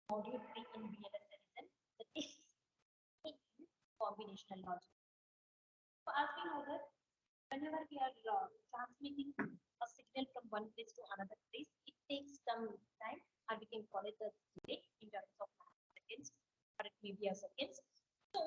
Module 3 in VLSI that is combinational logic. So as we know that whenever we are transmitting a signal from one place to another place, it takes some time and we can call it the delay in terms of seconds or it may be a seconds. So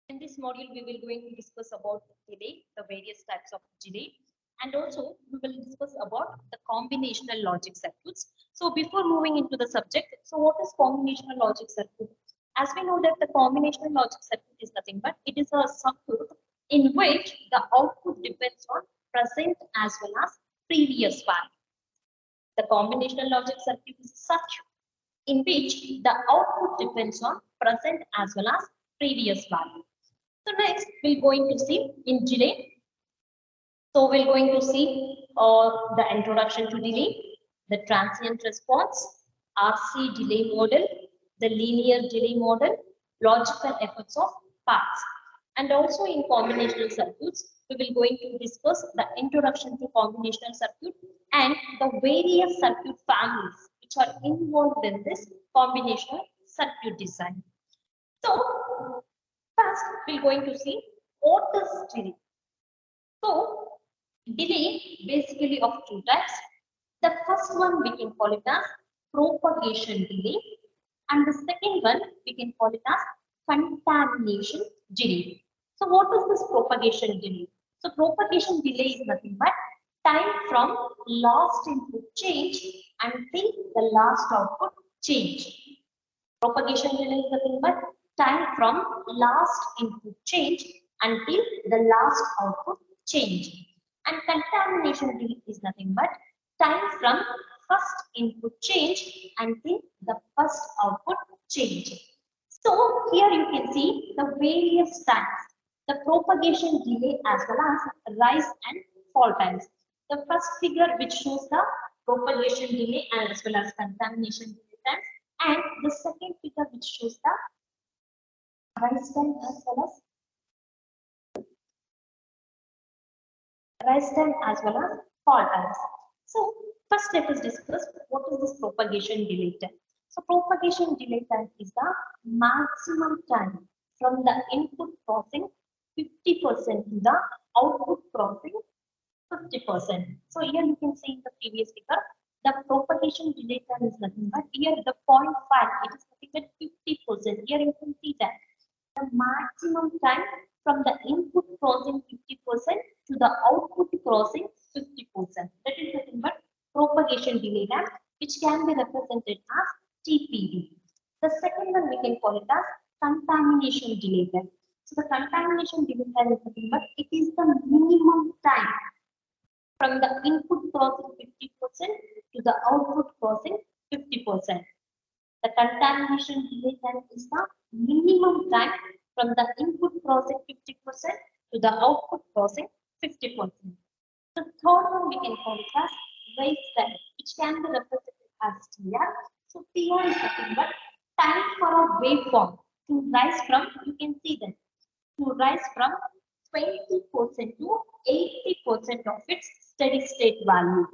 in this module, we will going to discuss about delay, the various types of delay, and also we will discuss about the combinational logic circuits. So before moving into the subject, so what is combinational logic circuit? As we know that the combinational logic circuit is nothing but it is a circuit in which the output depends on present as well as previous value. The combinational logic circuit is such in which the output depends on present as well as previous value. So next we're going to see in delay. So we're going to see the introduction to delay, the transient response, RC delay model, the linear delay model, logical effects of paths. And also in combinational circuits, we will going to discuss the introduction to combinational circuit and the various circuit families which are involved in this combinational circuit design. So first we're going to see what is delay. So delay basically of two types. The first one we can call it as propagation delay and the second one we can call it as contamination delay. So what is this propagation delay? So propagation delay is nothing but time from last input change until the last output change. Propagation delay is nothing but time from last input change until the last output change. And contamination delay is nothing but time from first input change until the first output change. So here you can see the various times, the propagation delay as well as rise and fall times. The first figure which shows the propagation delay as well as contamination delay times, and the second figure which shows the rise time as well as fall times. So first let us discuss what is this propagation delay time. So propagation delay time is the maximum time from the input crossing 50% to the output crossing 50%. So here you can see in the previous figure, the propagation delay time is nothing but here the 0.5, it is nothing but 50%. Here you can see that the maximum time from the input crossing 50% to the output crossing 50%. That is nothing but propagation delay time, which can be represented as TPD. The second one we can call it as contamination delay time. So the contamination delay time is nothing but it is the minimum time from the input crossing 50% to the output crossing 50%. The contamination delay time is the minimum time from the input crossing 50% to the output crossing 50%. The third one we can call it as rise time, which can be represented as TR. So TR is nothing but time for a waveform to rise from, you can see that, to rise from 20% to 80% of its steady state value.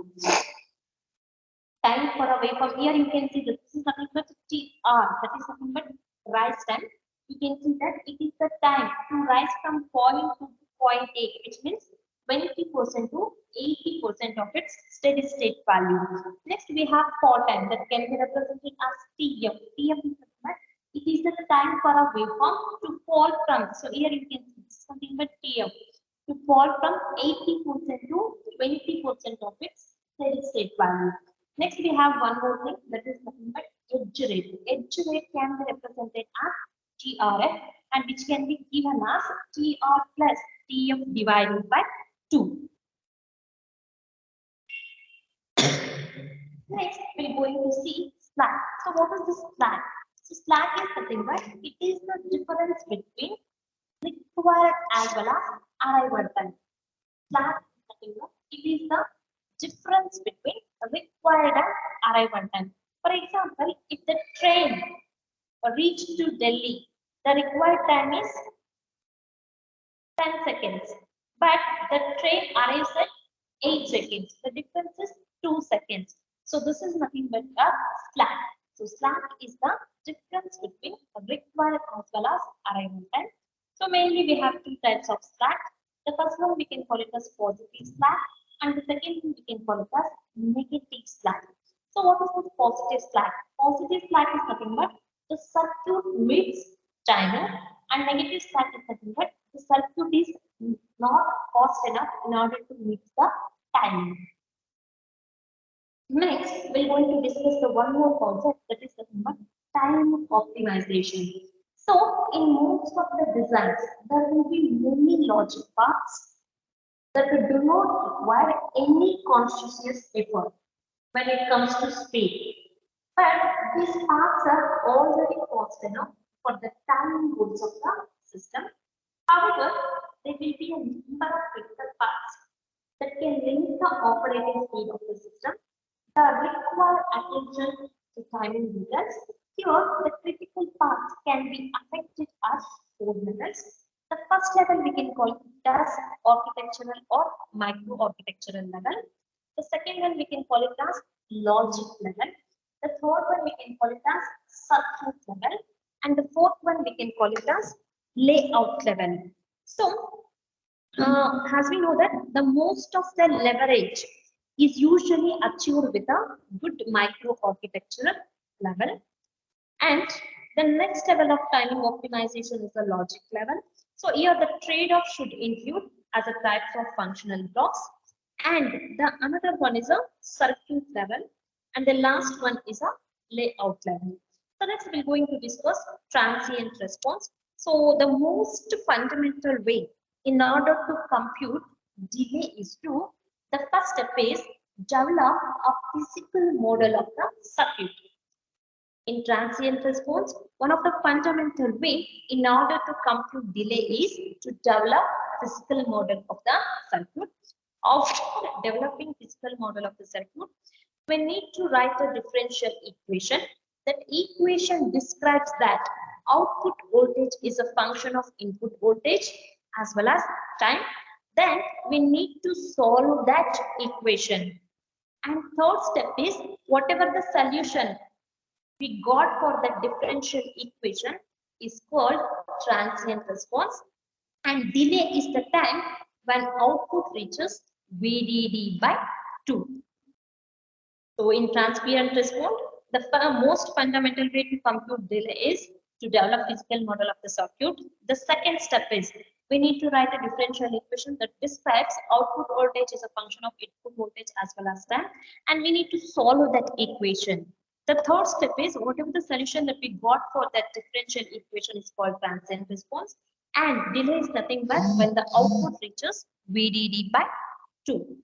Time for a waveform, here you can see this is nothing but TR, that is nothing but rise time. You can see that it is the time to rise from point to point A, which means 20% to 80% of its steady state value. Next, we have fall time that can be represented as TF. TF is it is the time for a waveform to fall from. So here you can see something but TF to fall from 80% to 20% of its steady state value. Next, we have one more thing that is nothing but edge rate. Edge rate can be represented as TRF and which can be given as TR plus TF divided by 2. Next, we're going to see slack. So what is the slack? So slack is nothing but it is the difference between required as well as arrival time. Slack is nothing but it is the difference between required and arrival time. For example, if the train reached to Delhi, the required time is 10 seconds, but the train arrives at 8 seconds. The difference is 2 seconds. So this is nothing but a slack. So slack is the difference between required as well as arrival time. So mainly we have two types of slack. The first one we can call it as positive slack, and the second one we can call it as negative slack. So what is this positive slack? Positive slack is nothing but the circuit meets timer, and negative slack is nothing but the circuit is not fast enough in order to meet the time. Next, we're going to discuss the one more concept, that is nothing but time optimization. So, in most of the designs, there will be many logic parts that do not require any conscious effort when it comes to speed. But these parts are already fast enough for the time goals of the system. However, there will be a number of critical parts that can limit the operating speed of the system. The required attention to timing details. Here, the critical parts can be affected as four levels. The first level we can call it as architectural or micro-architectural level. The second one we can call it as logic level. The third one we can call it as circuit level. And the fourth one we can call it as layout level. So, as we know that the most of the leverage is usually achieved with a good micro architectural level, and the next level of timing optimization is the logic level. So here the trade-off should include as a types of functional blocks, and the another one is a circuit level, and the last one is a layout level. So next we're going to discuss transient response. So the most fundamental way in order to compute delay is to, the first step is develop a physical model of the circuit. In transient response, one of the fundamental way in order to compute delay is to develop physical model of the circuit. After developing physical model of the circuit, we need to write a differential equation. That equation describes that output voltage is a function of input voltage as well as time. Then we need to solve that equation. And third step is whatever the solution we got for the differential equation is called transient response, and delay is the time when output reaches VDD by 2. So in transient response, the most fundamental way to compute delay is to develop physical model of the circuit. The second step is we need to write a differential equation that describes output voltage is a function of input voltage as well as time, and we need to solve that equation. The third step is whatever the solution that we got for that differential equation is called transient response, and delay is nothing but when the output reaches VDD by 2.